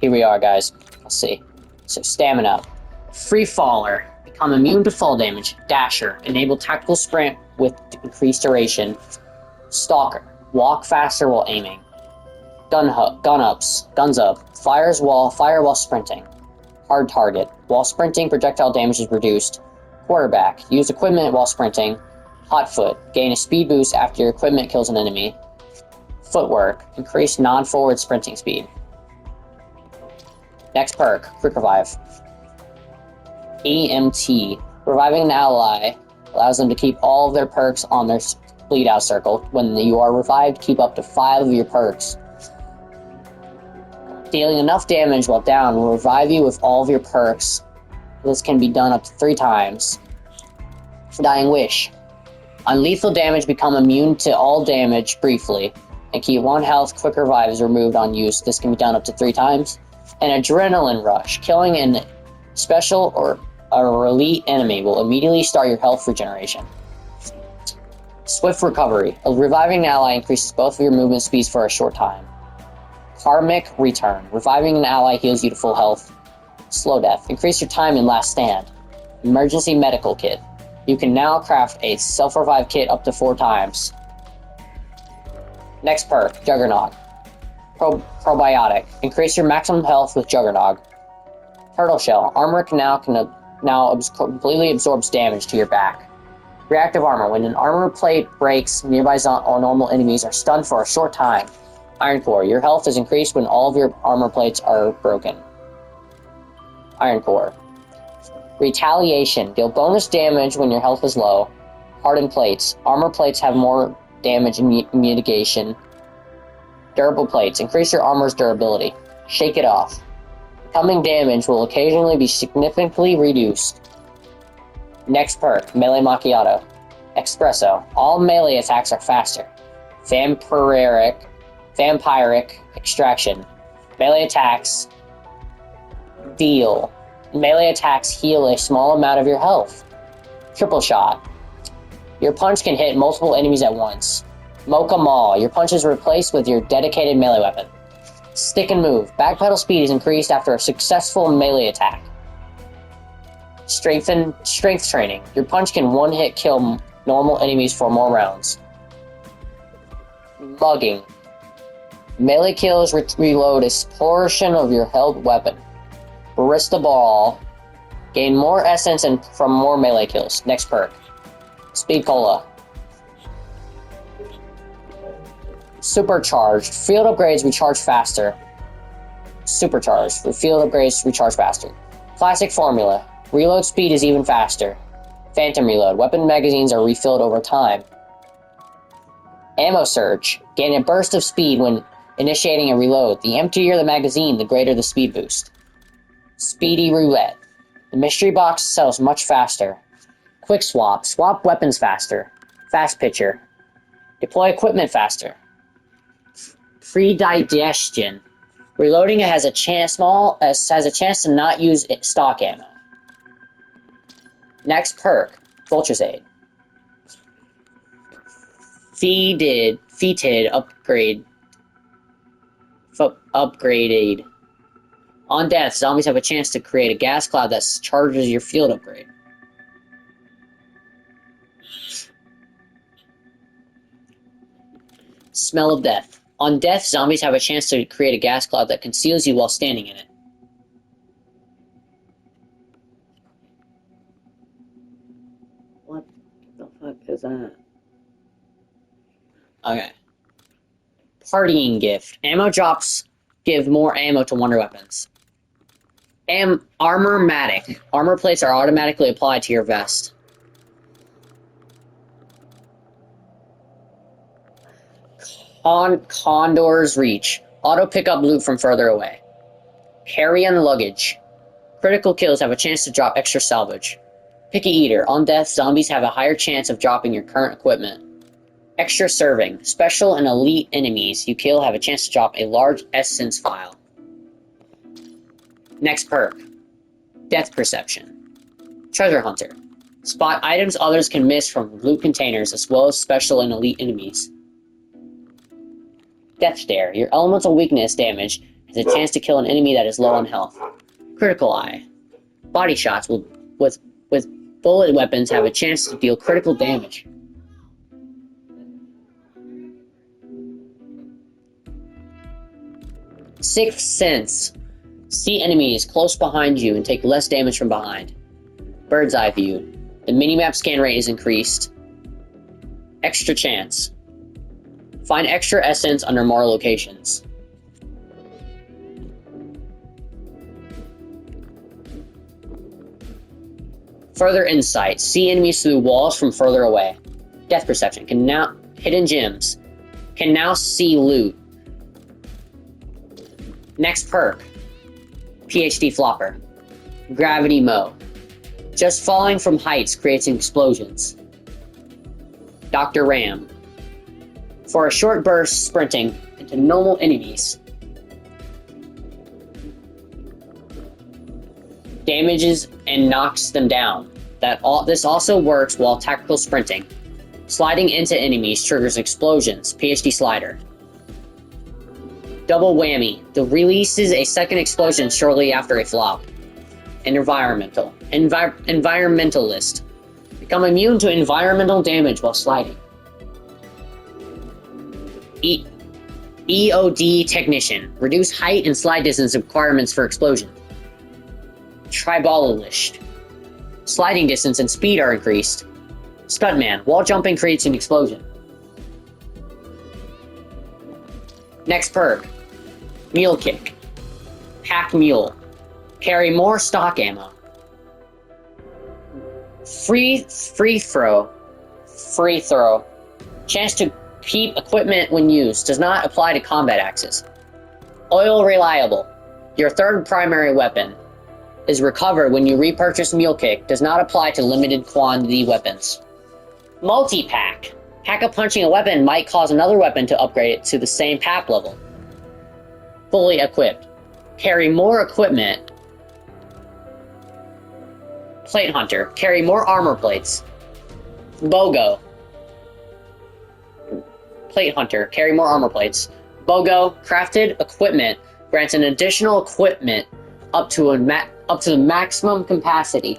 here we are, guys. Let's see. So, stamina. Free Faller. Become immune to fall damage. Dasher. Enable tactical sprint with increased duration. Stalker. Walk faster while aiming. Guns up. Fire while sprinting. Hard target. While sprinting, projectile damage is reduced. Quarterback. Use equipment while sprinting. Hot foot. Gain a speed boost after your equipment kills an enemy. Footwork. Increase non-forward sprinting speed. Next perk. Quick Revive. EMT. Reviving an ally allows them to keep all of their perks on their bleed out circle. When you are revived, keep up to 5 of your perks. Dealing enough damage while down will revive you with all of your perks. This can be done up to 3 times. Dying Wish. On lethal damage, become immune to all damage briefly, and keep 1 health. Quick Revive is removed on use. This can be done up to 3 times. An Adrenaline Rush. Killing an special or elite enemy will immediately start your health regeneration. Swift Recovery. Reviving an ally increases both of your movement speeds for a short time. Karmic Return. Reviving an ally heals you to full health. Slow Death. Increase your time in Last Stand. Emergency Medical Kit. You can now craft a self-revive kit up to 4 times. Next perk, Juggernaut. Probiotic. Increase your maximum health with Juggernaut. Turtle Shell. Armor completely absorbs damage to your back. Reactive Armor. When an armor plate breaks, nearby or normal enemies are stunned for a short time. Iron Core. Your health is increased when all of your armor plates are broken. Iron Core. Retaliation. Deal bonus damage when your health is low. Hardened Plates. Armor plates have more damage and mitigation. Durable Plates. Increase your armor's durability. Shake It Off. Incoming damage will occasionally be significantly reduced. Next perk, Melee Macchiato. Espresso. All melee attacks are faster. Vampiric Extraction. Melee attacks heal a small amount of your health. Triple Shot. Your punch can hit multiple enemies at once. Mocha Maul. Your punch is replaced with your dedicated melee weapon. Stick and Move. Backpedal speed is increased after a successful melee attack. Strength Training. Your punch can one-hit kill normal enemies for more rounds. Mugging. Melee kills reload a portion of your held weapon. Barista Ball. Gain more essence from more melee kills. Next perk. Speed Cola. Supercharged. Field upgrades recharge faster. Supercharged. Field upgrades recharge faster. Classic Formula. Reload speed is even faster. Phantom Reload. Weapon magazines are refilled over time. Ammo Surge. Gain a burst of speed when initiating a reload. The emptier the magazine, the greater the speed boost. Speedy Roulette. The mystery box sells much faster. Quick Swap. Swap weapons faster. Fast Pitcher. Deploy equipment faster. Pre-digestion. Reloading has a chance to not use stock ammo. Next perk, Vulture's Aid. Fetid upgrade. On death, zombies have a chance to create a gas cloud that charges your field upgrade. Smell of Death. On death, zombies have a chance to create a gas cloud that conceals you while standing in it. What the fuck is that? Okay. Partying Gift. Ammo drops give more ammo to wonder weapons. Armor-matic. Armor plates are automatically applied to your vest. Condor's Reach. Auto pick up loot from further away. Carry-on luggage. Critical kills have a chance to drop extra salvage. Picky Eater. On death, zombies have a higher chance of dropping your current equipment. Extra Serving. Special and elite enemies you kill have a chance to drop a large essence vial. Next perk. Death Perception. Treasure Hunter. Spot items others can miss from loot containers as well as special and elite enemies. Death Stare. Your elemental weakness damage has a chance to kill an enemy that is low on health. Critical Eye. Body shots with bullet weapons have a chance to deal critical damage. Sixth Sense. See enemies close behind you and take less damage from behind. Bird's Eye View. The minimap scan rate is increased. Extra Chance. Find extra essence under more locations. Further Insight. See enemies through walls from further away. Depth Perception. Hidden Gems. Can now see loot. Next perk. PhD Flopper. Gravity Mow. Just falling from heights creates explosions. Dr. Ram. For a short burst sprinting into normal enemies. Damages and knocks them down. This also works while tactical sprinting. Sliding into enemies triggers explosions. PhD Slider. Double Whammy. The releases a second explosion shortly after a flop. Environmentalist. Become immune to environmental damage while sliding. EOD Technician. Reduce height and slide distance requirements for explosion. Tribalist. Sliding distance and speed are increased. Stuntman. Wall jumping creates an explosion. Next perk. Mule Kick. Pack Mule. Carry more stock ammo. Free throw. Chance to keep equipment when used. Does not apply to combat axes. Oil Reliable. Your third primary weapon is recovered when you repurchase Mule Kick. Does not apply to limited quantity weapons. Multi-pack. Pack-a-punching a weapon might cause another weapon to upgrade it to the same pack level. Fully equipped. Carry more equipment. Plate Hunter. Carry more armor plates. BOGO. Plate Hunter. Carry more armor plates. BOGO. Crafted equipment grants an additional equipment up to the maximum capacity.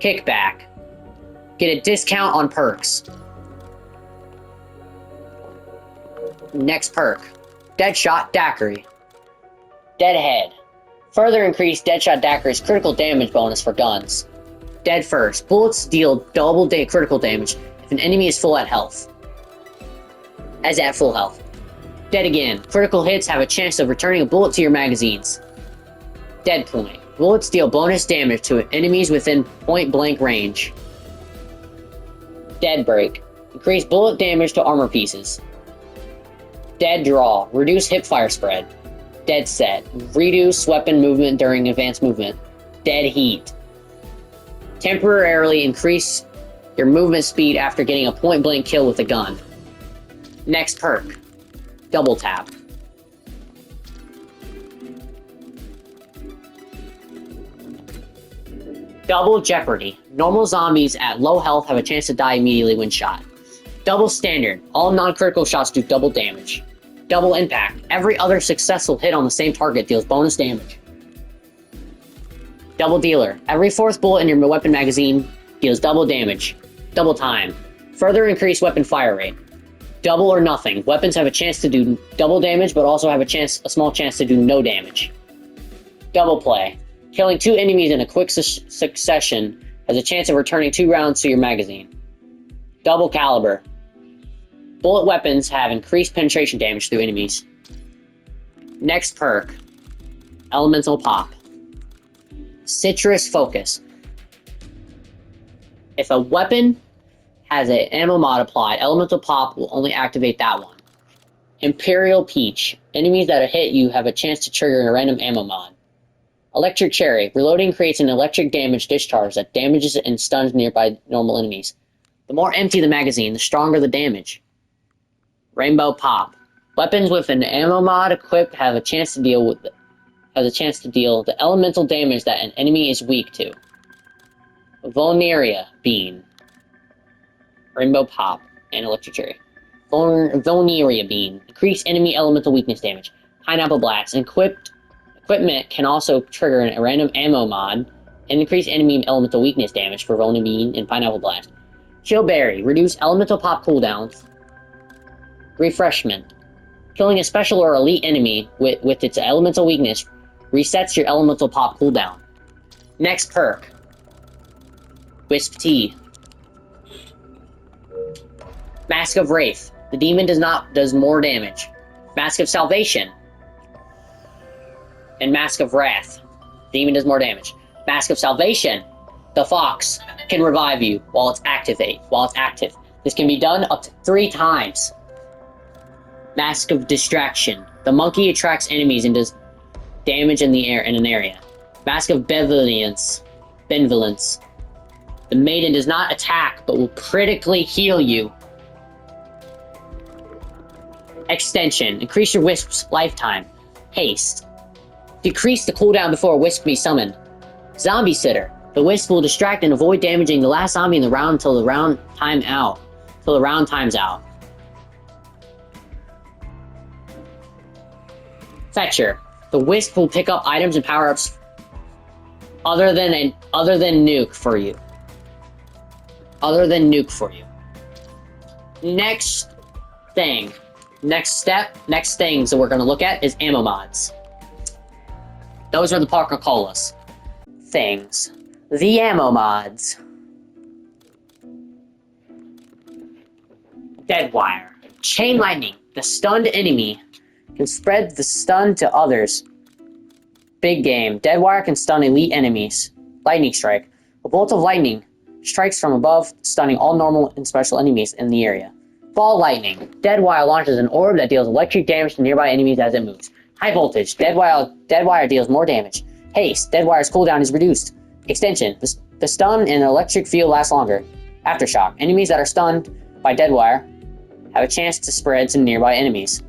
Kickback. Get a discount on perks. Next perk. Deadshot Daiquiri. Deadhead. Further increase Deadshot Daiquiri's critical damage bonus for guns. Dead First. Bullets deal double critical damage if an enemy is full at health. As at full health. Dead Again. Critical hits have a chance of returning a bullet to your magazines. Dead Point. Bullets deal bonus damage to enemies within point blank range. Dead Break. Increase bullet damage to armor pieces. Dead Draw. Reduce hipfire spread. Dead Set. Reduce weapon movement during advanced movement. Dead Heat. Temporarily increase your movement speed after getting a point blank kill with a gun. Next perk. Double Tap. Double Jeopardy. Normal zombies at low health have a chance to die immediately when shot. Double Standard. All non-critical shots do double damage. Double Impact. Every other successful hit on the same target deals bonus damage. Double Dealer. Every fourth bullet in your weapon magazine deals double damage. Double Time. Further increase weapon fire rate. Double or Nothing. Weapons have a chance to do double damage, but also have a small chance to do no damage. Double Play. Killing 2 enemies in a quick succession has a chance of returning 2 rounds to your magazine. Double Caliber. Bullet weapons have increased penetration damage through enemies. Next perk. Elemental Pop. Citrus Focus. If a weapon has an ammo mod applied, Elemental Pop will only activate that one. Imperial Peach. Enemies that hit you have a chance to trigger a random ammo mod. Electric Cherry. Reloading creates an electric damage discharge that damages and stuns nearby normal enemies. The more empty the magazine, the stronger the damage. Rainbow Pop. Weapons with an ammo mod equipped have a chance to deal the elemental damage that an enemy is weak to. Vulneria Beam. Rainbow Pop and Electric Cherry. Vulnerable Beam. Increase enemy elemental weakness damage. Pineapple Blast. Equipment can also trigger a random ammo mod and increase enemy elemental weakness damage for Vulnerable Beam and Pineapple Blast. Chill Berry. Reduce elemental pop cooldowns. Refreshment. Killing a special or elite enemy with its elemental weakness resets your elemental pop cooldown. Next perk. Wisp Tea. Mask of Wraith. The demon does more damage. Mask of Salvation. And Mask of Wrath. Demon does more damage. Mask of Salvation. The fox can revive you while it's active. This can be done up to 3 times. Mask of Distraction. The monkey attracts enemies and does damage in an area. Mask of Benevolence. The maiden does not attack, but will critically heal you. Extension. Increase your wisp's lifetime. Haste. Decrease the cooldown before a wisp be summoned. Zombie Sitter. The wisp will distract and avoid damaging the last zombie in the round until the round times out. Fetcher. The wisp will pick up items and power-ups other than nuke for you. Next things that we're going to look at is ammo mods. Those are the Coca-Colas. Things. The ammo mods. Deadwire. Chain Lightning. The stunned enemy can spread the stun to others. Big game. Deadwire can stun elite enemies. Lightning Strike. A bolt of lightning strikes from above, stunning all normal and special enemies in the area. Ball Lightning. Deadwire launches an orb that deals electric damage to nearby enemies as it moves. High Voltage. Deadwire deals more damage. Haste. Deadwire's cooldown is reduced. Extension. The stun and electric field lasts longer. Aftershock. Enemies that are stunned by Deadwire have a chance to spread to nearby enemies.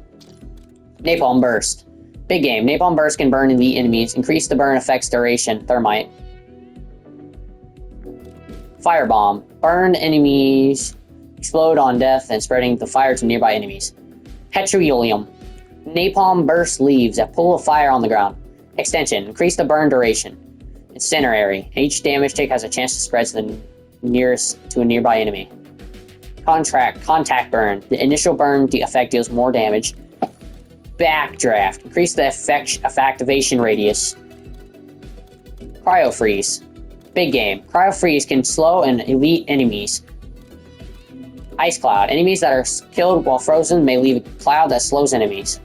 Napalm Burst. Big game. Napalm Burst can burn elite enemies. Increase the burn effect's duration. Thermite. Firebomb. Burn enemies. Explode on death and spreading the fire to nearby enemies. Petroleum. Napalm Burst leaves that pull a fire on the ground. Extension. Increase the burn duration. Incinerary. Each damage take has a chance to spread to a nearby enemy. Contact Burn. The initial burn effect deals more damage. Backdraft. Increase the activation radius. Cryo Freeze. Big game. Cryo Freeze can slow and elite enemies. Ice Cloud. Enemies that are killed while frozen may leave a cloud that slows enemies.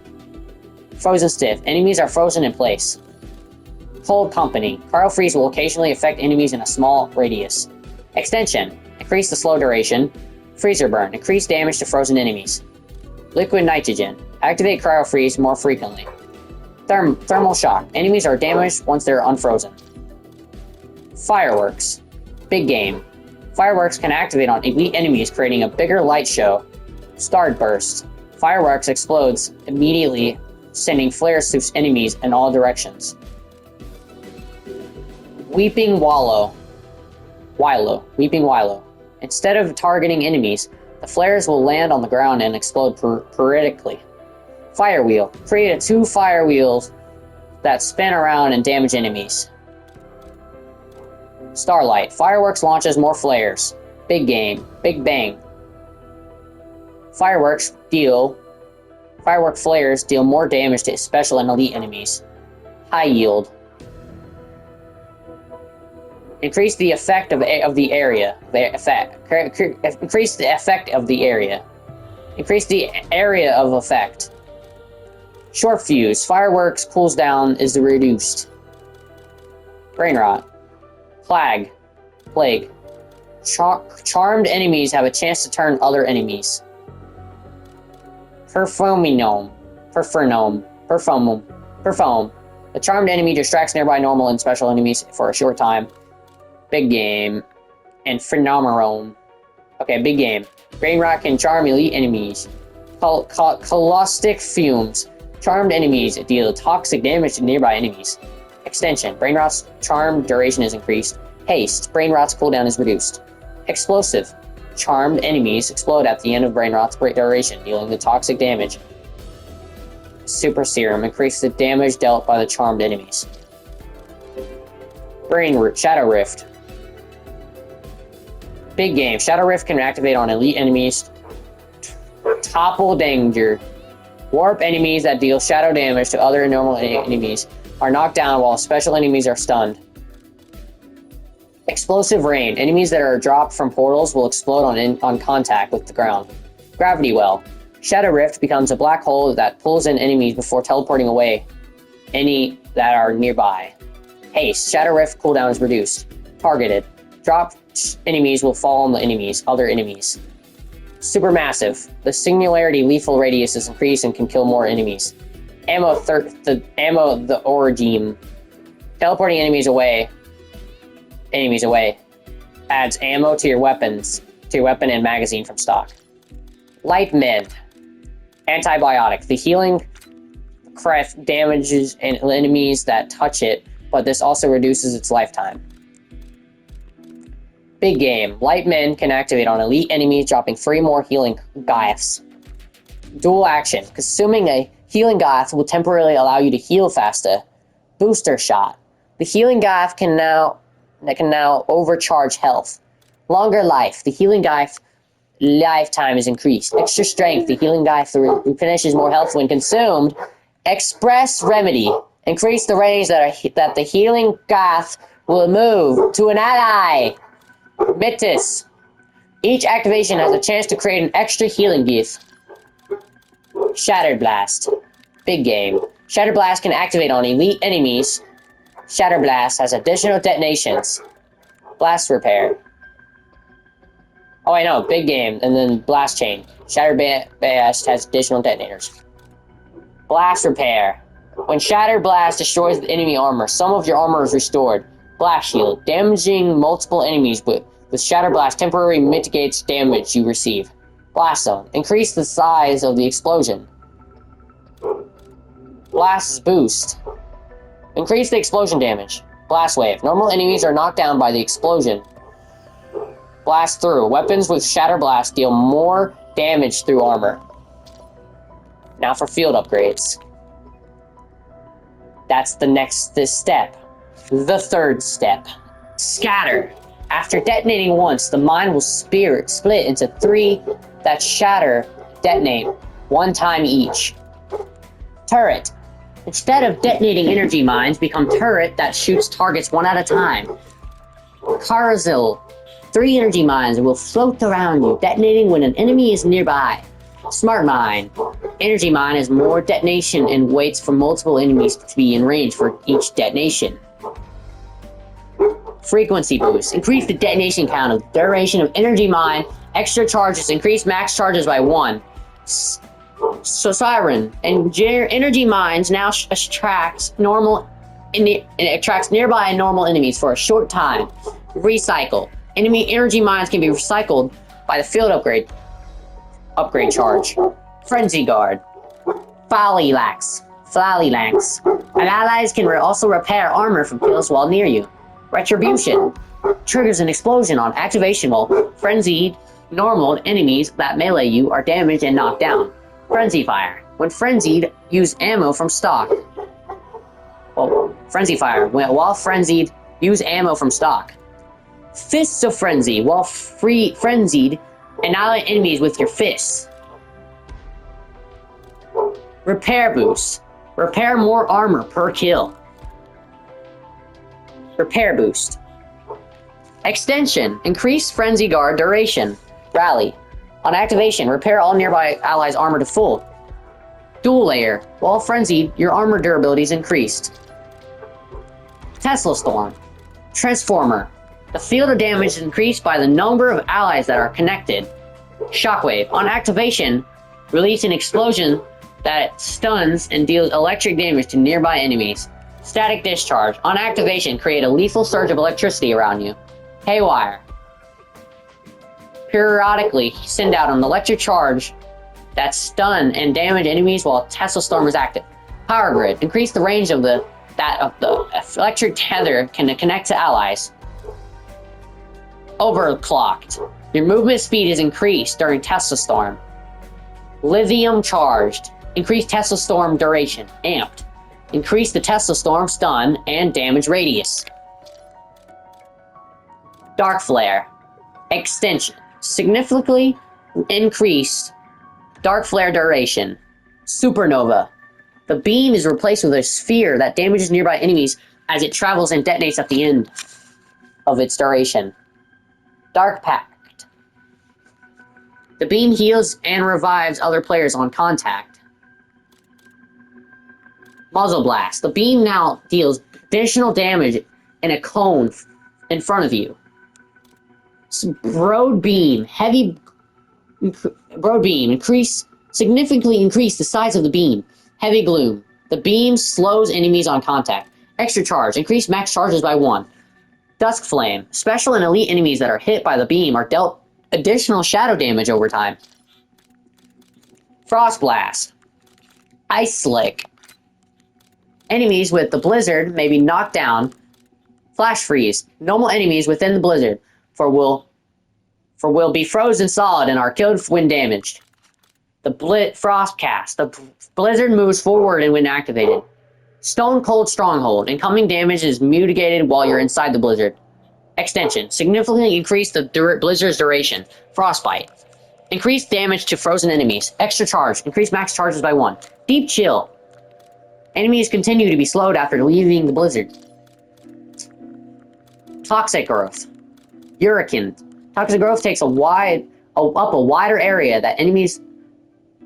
Frozen Stiff. Enemies are frozen in place. Cold Company. Cryo Freeze will occasionally affect enemies in a small radius. Extension. Increase the slow duration. Freezer Burn. Increase damage to frozen enemies. Liquid Nitrogen. Activate Cryo Freeze more frequently. Thermal Shock. Enemies are damaged once they're unfrozen. Fireworks. Big game. Fireworks can activate on elite enemies, creating a bigger light show. Starburst. Fireworks explodes immediately, sending flares to enemies in all directions. Weeping Wallow. Weeping Wallow. Instead of targeting enemies, the flares will land on the ground and explode periodically. Firewheel. Create 2 fire wheels that spin around and damage enemies. Starlight. Fireworks launches more flares. Big game. Big Bang. Firework flares deal more damage to special and elite enemies. High Yield. Increase the effect of the area. Increase the effect of the area. Increase the area of effect. Short Fuse. Fireworks cools down is reduced. Brain Rot. Plague. Charmed enemies have a chance to turn other enemies. Perfume. The charmed enemy distracts nearby normal and special enemies for a short time. Big game. And Phenomenon. Okay, big game. Brain Rot can charm elite enemies. Caustic Fumes. Charmed enemies deal toxic damage to nearby enemies. Extension. Brain Rot's charm duration is increased. Haste. Brain Rot's cooldown is reduced. Explosive. charmed enemies explode at the end of Brain Rot's duration, dealing the toxic damage. Super Serum increases the damage dealt by the charmed enemies. Shadow Rift. Big game. Shadow Rift can activate on elite enemies. Topple Danger. Warp enemies that deal shadow damage to other normal enemies are knocked down while special enemies are stunned. Explosive Rain. Enemies that are dropped from portals will explode on contact with the ground. Gravity Well. Shadow Rift becomes a black hole that pulls in enemies before teleporting away any that are nearby. Haste. Shadow Rift cooldown is reduced. Targeted. Dropped enemies will fall on the other enemies. Supermassive. The singularity lethal radius is increased and can kill more enemies. The Origin. Teleporting enemies away. Adds ammo to your weapon and magazine from stock. Light Mend. Antibiotic. The healing craft damages enemies that touch it, but this also reduces its lifetime. Big game. Light Mend can activate on elite enemies, dropping 3 more healing glyphs. Dual action. Consuming a healing glyph will temporarily allow you to heal faster. Booster Shot. The healing glyph can now overcharge health. Longer life. The healing glyph lifetime is increased. Extra strength. The healing glyph replenishes more health when consumed. Express Remedy. Increase the range that the healing glyph will move to an ally. Mitis. Each activation has a chance to create an extra healing gift. Shattered Blast. Big game. Shattered Blast can activate on elite enemies. Shattered Blast has additional detonations. Blast Repair. Oh, I know. Big game. And then Blast Chain. Shattered Blast has additional detonators. Blast Repair. When Shattered Blast destroys the enemy armor, some of your armor is restored. Blast Shield. Damaging multiple enemies with Shattered Blast temporarily mitigates damage you receive. Blast Zone. Increase the size of the explosion. Blast Boost. Increase the explosion damage. Blast Wave. Normal enemies are knocked down by the explosion. Blast Through. Weapons with Shatter Blast deal more damage through armor. Now for field upgrades. That's this step. The third step. Scatter. After detonating once, the mine will split into 3 that shatter detonate 1 time each. Turret. Instead of detonating energy mines, become turret that shoots targets 1 at a time. Carousel. 3 energy mines will float around you, detonating when an enemy is nearby. Smart Mine. Energy mine has more detonation and waits for multiple enemies to be in range for each detonation. Frequency Boost. Increase the detonation count of duration of energy mine. Extra charges. Increase max charges by 1. Siren. And energy mines now attracts nearby normal enemies for a short time. Recycle. Enemy energy mines can be recycled by the field upgrade charge. Frenzy Guard. Phalanx. And allies can also repair armor from kills while near you. Retribution. Triggers an explosion on activation while frenzied normal enemies that melee you are damaged and knocked down. Frenzy Fire. When frenzied, use ammo from stock. Frenzy Fire. While frenzied, use ammo from stock. Fists of Frenzy. While frenzied, annihilate enemies with your fists. Repair Boost. Repair more armor per kill. Repair Boost. Extension. Increase Frenzy Guard duration. Rally. On activation, repair all nearby allies' armor to full. Dual Layer. While frenzied, your armor durability is increased. Tesla Storm. Transformer. The field of damage is increased by the number of allies that are connected. Shockwave. On activation, release an explosion that stuns and deals electric damage to nearby enemies. Static Discharge. On activation, create a lethal surge of electricity around you. Haywire. Periodically send out an electric charge that stun and damage enemies while Tesla Storm is active. Power Grid. Increase the range of the electric tether can connect to allies. Overclocked. Your movement speed is increased during Tesla Storm. Lithium charged. Increased Tesla Storm duration. Amped. Increase the Tesla Storm stun and damage radius. Dark Flare. Extension. Significantly increased Dark Flare duration. Supernova. The beam is replaced with a sphere that damages nearby enemies as it travels and detonates at the end of its duration. Dark Pact. The beam heals and revives other players on contact. Muzzle Blast. The beam now deals additional damage in a cone in front of you. Broad Beam. Broad Beam. Significantly increase the size of the beam. Heavy Gloom. The beam slows enemies on contact. Extra Charge. Increase max charges by 1. Dusk Flame. Special and elite enemies that are hit by the beam are dealt additional shadow damage over time. Frost Blast. Ice Slick. Enemies with the blizzard may be knocked down. Flash Freeze. Normal enemies within the blizzard will be frozen solid and are killed when damaged. The Frost Cast. The blizzard moves forward and when activated. Stone Cold Stronghold. Incoming damage is mitigated while you're inside the blizzard. Extension. Significantly increase the blizzard's duration. Frostbite. Increase damage to frozen enemies. Extra Charge. Increase max charges by 1. Deep Chill. Enemies continue to be slowed after leaving the blizzard. Toxic Growth. Hurricane. Toxic Growth takes up a wider area that enemies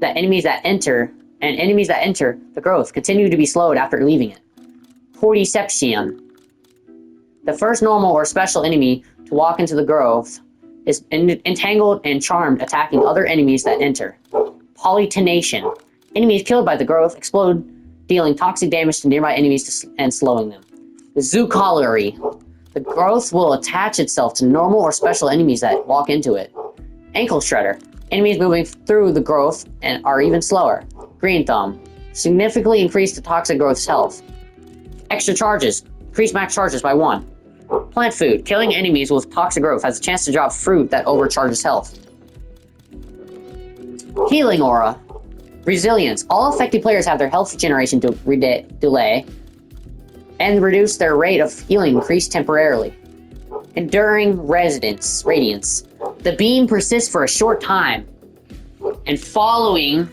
that enter the growth continue to be slowed after leaving it. Cordyception. The first normal or special enemy to walk into the growth is entangled and charmed, attacking other enemies that enter. Polytonation. Enemies killed by the growth explode, dealing toxic damage to nearby enemies and slowing them. The Zoocolery. The growth will attach itself to normal or special enemies that walk into it. Ankle Shredder. Enemies moving through the growth and are even slower. Green Thumb. Significantly increase the toxic growth's health. Extra Charges. Increase max charges by 1. Plant Food. Killing enemies with toxic growth has a chance to drop fruit that overcharges health. Healing Aura. Resilience. All affected players have their health regeneration delay and reduce their rate of healing increased temporarily. Enduring Radiance. The beam persists for a short time, and following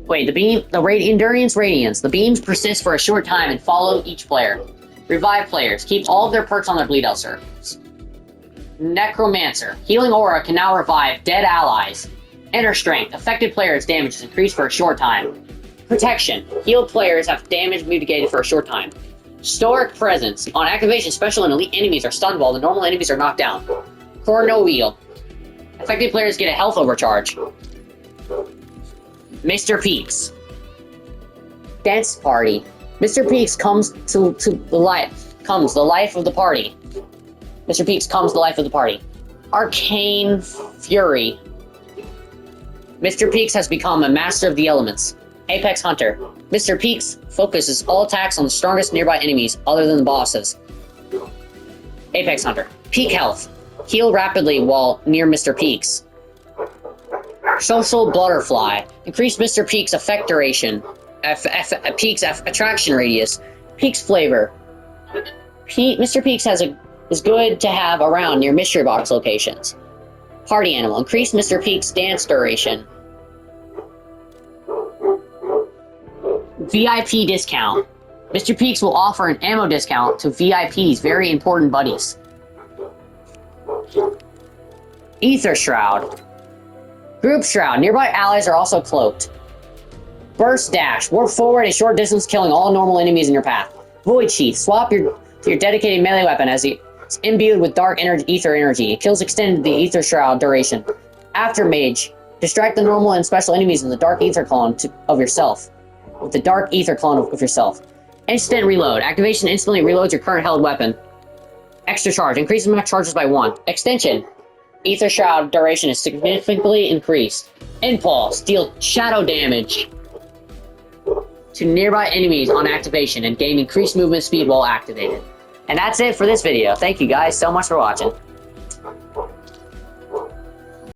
Endurance Radiance. The beams persist for a short time and follow each player. Revive players. Keep all of their perks on their bleed out circles. Necromancer. Healing Aura can now revive dead allies. Inner Strength. Affected players' damage is increased for a short time. Protection. Healed players have damage mitigated for a short time. Stoic Presence. On activation, special and elite enemies are stunned while the normal enemies are knocked down. Chrono Wheel. Affected players get a health overcharge. Mr. Peaks. Dance Party. Mr. Peaks comes to the life of the party. Mr. Peaks comes to the life of the party. Arcane Fury. Mr. Peaks has become a master of the elements. Apex Hunter. Mr. Peaks focuses all attacks on the strongest nearby enemies other than the bosses. Apex Hunter. Peak Health. Heal rapidly while near Mr. Peaks. Social Butterfly. Increase Mr. Peaks' effect duration. Peaks' attraction radius. Peaks flavor. Mr. Peaks is good to have around near mystery box locations. Party Animal. Increase Mr. Peaks' dance duration. VIP discount. Mr. Peaks will offer an ammo discount to VIPs, very important buddies. Ether Shroud. Group Shroud. Nearby allies are also cloaked. Burst Dash. Warp forward a short distance, killing all normal enemies in your path. Void Sheath. Swap your dedicated melee weapon as it's imbued with dark ether energy. It kills extended the Ether Shroud duration. After Mage. Distract the normal and special enemies in the dark ether clone of yourself. With the dark ether clone of yourself. Instant Reload. Activation instantly reloads your current held weapon. Extra Charge. Increases max charges by 1. Extension. Ether Shroud duration is significantly increased. Impulse. Deal shadow damage to nearby enemies on activation and gain increased movement speed while activated. And that's it for this video. Thank you guys so much for watching.